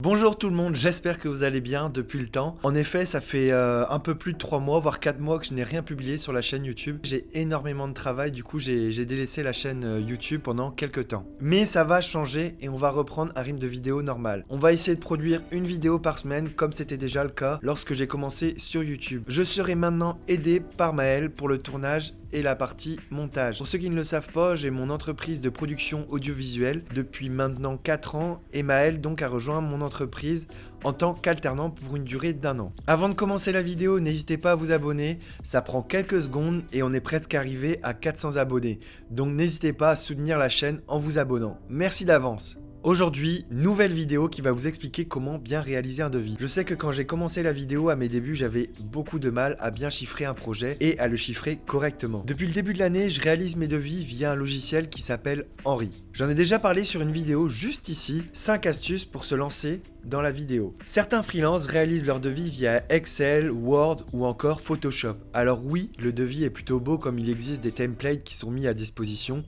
Bonjour tout le monde, j'espère que vous allez bien depuis le temps. En effet, ça fait un peu plus de 3 mois, voire 4 mois que je n'ai rien publié sur la chaîne YouTube. J'ai énormément de travail, du coup j'ai délaissé la chaîne YouTube pendant quelques temps. Mais ça va changer et on va reprendre un rythme de vidéo normal. On va essayer de produire une vidéo par semaine comme c'était déjà le cas lorsque j'ai commencé sur YouTube. Je serai maintenant aidé par Maël pour le tournage et la partie montage. Pour ceux qui ne le savent pas, j'ai mon entreprise de production audiovisuelle depuis maintenant 4 ans et Maël donc a rejoint mon entreprise en tant qu'alternant pour une durée d'1 an. Avant de commencer la vidéo, n'hésitez pas à vous abonner, ça prend quelques secondes et on est presque arrivé à 400 abonnés. Donc n'hésitez pas à soutenir la chaîne en vous abonnant. Merci d'avance. Aujourd'hui, nouvelle vidéo qui va vous expliquer comment bien réaliser un devis. Je sais que quand j'ai commencé la vidéo à mes débuts, j'avais beaucoup de mal à bien chiffrer un projet et à le chiffrer correctement. Depuis le début de l'année, je réalise mes devis via un logiciel qui s'appelle Henri. J'en ai déjà parlé sur une vidéo juste ici, 5 astuces pour se lancer dans la vidéo. Certains freelances réalisent leur devis via Excel, Word ou encore Photoshop. Alors oui, le devis est plutôt beau comme il existe des templates qui sont mis à disposition.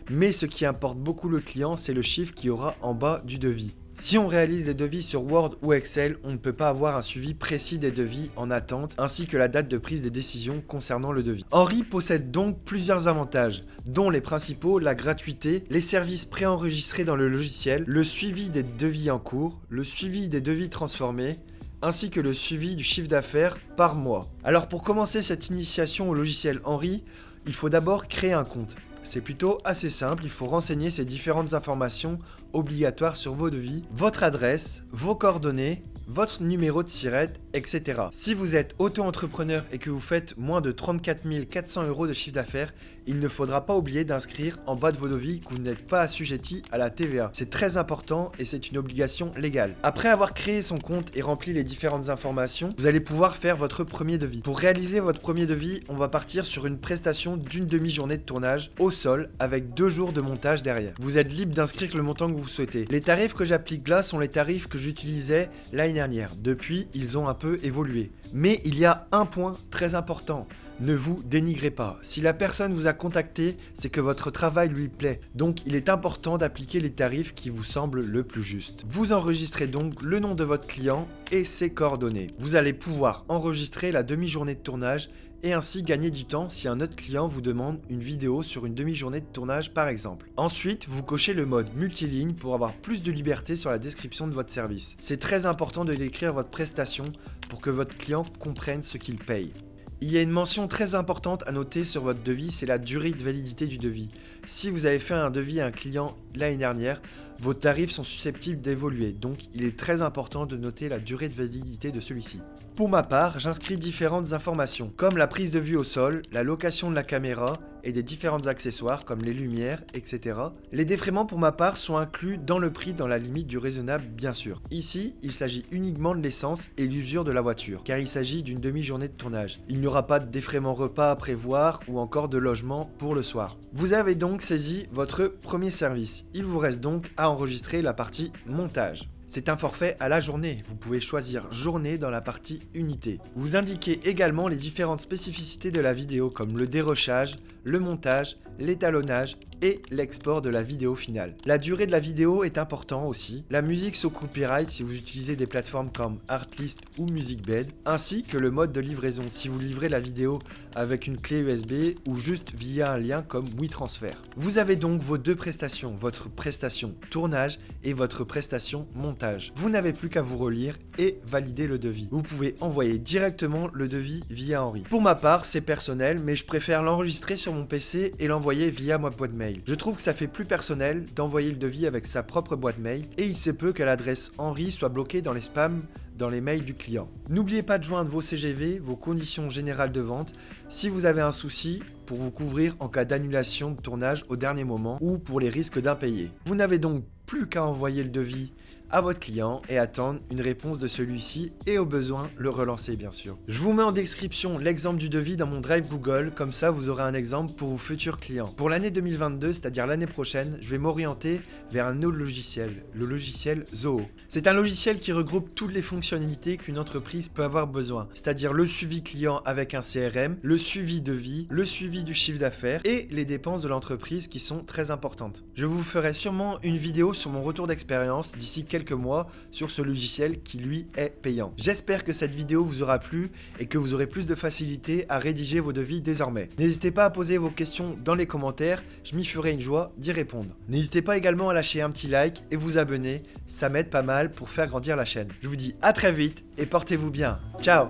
Mais ce qui importe beaucoup le client, c'est le chiffre qu'il y aura en bas du devis. Si on réalise des devis sur Word ou Excel, on ne peut pas avoir un suivi précis des devis en attente, ainsi que la date de prise des décisions concernant le devis. Henri possède donc plusieurs avantages, dont les principaux, la gratuité, les services préenregistrés dans le logiciel, le suivi des devis en cours, le suivi des devis transformés, ainsi que le suivi du chiffre d'affaires par mois. Alors pour commencer cette initiation au logiciel Henri, il faut d'abord créer un compte. C'est plutôt assez simple, il faut renseigner ces différentes informations obligatoires sur vos devis, votre adresse, vos coordonnées, votre numéro de SIRET, etc. Si vous êtes auto-entrepreneur et que vous faites moins de 34 400 € de chiffre d'affaires, il ne faudra pas oublier d'inscrire en bas de vos devis que vous n'êtes pas assujetti à la TVA. C'est très important et c'est une obligation légale. Après avoir créé son compte et rempli les différentes informations, vous allez pouvoir faire votre premier devis. Pour réaliser votre premier devis, on va partir sur une prestation d'une demi-journée de tournage au sol avec 2 jours de montage derrière. Vous êtes libre d'inscrire le montant que vous souhaitez. Les tarifs que j'applique là sont les tarifs que j'utilisais l'année dernière. Depuis, ils ont un peu évolué. Mais il y a un point très important. Ne vous dénigrez pas. Si la personne vous a contacté, c'est que votre travail lui plaît. Donc il est important d'appliquer les tarifs qui vous semblent le plus justes. Vous enregistrez donc le nom de votre client et ses coordonnées. Vous allez pouvoir enregistrer la demi-journée de tournage et ainsi gagner du temps si un autre client vous demande une vidéo sur une demi-journée de tournage par exemple. Ensuite, vous cochez le mode multiligne pour avoir plus de liberté sur la description de votre service. C'est très important de décrire votre prestation pour que votre client comprenne ce qu'il paye. Il y a une mention très importante à noter sur votre devis, c'est la durée de validité du devis. Si vous avez fait un devis à un client l'année dernière, vos tarifs sont susceptibles d'évoluer, donc il est très important de noter la durée de validité de celui-ci. Pour ma part, j'inscris différentes informations, comme la prise de vue au sol, la location de la caméra et des différents accessoires comme les lumières, etc. Les défraiements pour ma part sont inclus dans le prix dans la limite du raisonnable bien sûr. Ici, il s'agit uniquement de l'essence et l'usure de la voiture, car il s'agit d'une demi-journée de tournage. Il n'y aura pas de défraiement repas à prévoir ou encore de logement pour le soir. Vous avez donc saisi votre premier service. Il vous reste donc à enregistrer la partie montage. C'est un forfait à la journée, vous pouvez choisir journée dans la partie unité. Vous indiquez également les différentes spécificités de la vidéo comme le dérochage, le montage, l'étalonnage et l'export de la vidéo finale. La durée de la vidéo est importante aussi, la musique sous copyright si vous utilisez des plateformes comme Artlist ou MusicBed, ainsi que le mode de livraison si vous livrez la vidéo avec une clé USB ou juste via un lien comme WeTransfer. Vous avez donc vos deux prestations, votre prestation tournage et votre prestation montage. Vous n'avez plus qu'à vous relire et valider le devis. Vous pouvez envoyer directement le devis via Henri. Pour ma part, c'est personnel, mais je préfère l'enregistrer sur mon PC et l'envoyer via ma boîte mail. Je trouve que ça fait plus personnel d'envoyer le devis avec sa propre boîte mail et il se peut que l'adresse Henri soit bloquée dans les spams dans les mails du client. N'oubliez pas de joindre vos CGV, vos conditions générales de vente, si vous avez un souci pour vous couvrir en cas d'annulation de tournage au dernier moment ou pour les risques d'impayés. Vous n'avez donc plus qu'à envoyer le devis à votre client et attendre une réponse de celui-ci et au besoin le relancer bien sûr. Je vous mets en description l'exemple du devis dans mon drive Google, comme ça vous aurez un exemple pour vos futurs clients. Pour l'année 2022, c'est-à-dire l'année prochaine, je vais m'orienter vers un autre logiciel, le logiciel Zoho. C'est un logiciel qui regroupe toutes les fonctionnalités qu'une entreprise peut avoir besoin, c'est-à-dire le suivi client avec un CRM, le suivi devis, le suivi du chiffre d'affaires et les dépenses de l'entreprise qui sont très importantes. Je vous ferai sûrement une vidéo sur mon retour d'expérience d'ici quelques quelques mois sur ce logiciel qui lui est payant. J'espère que cette vidéo vous aura plu et que vous aurez plus de facilité à rédiger vos devis désormais. N'hésitez pas à poser vos questions dans les commentaires, je m'y ferai une joie d'y répondre. N'hésitez pas également à lâcher un petit like et vous abonner, ça m'aide pas mal pour faire grandir la chaîne. Je vous dis à très vite et portez-vous bien. Ciao!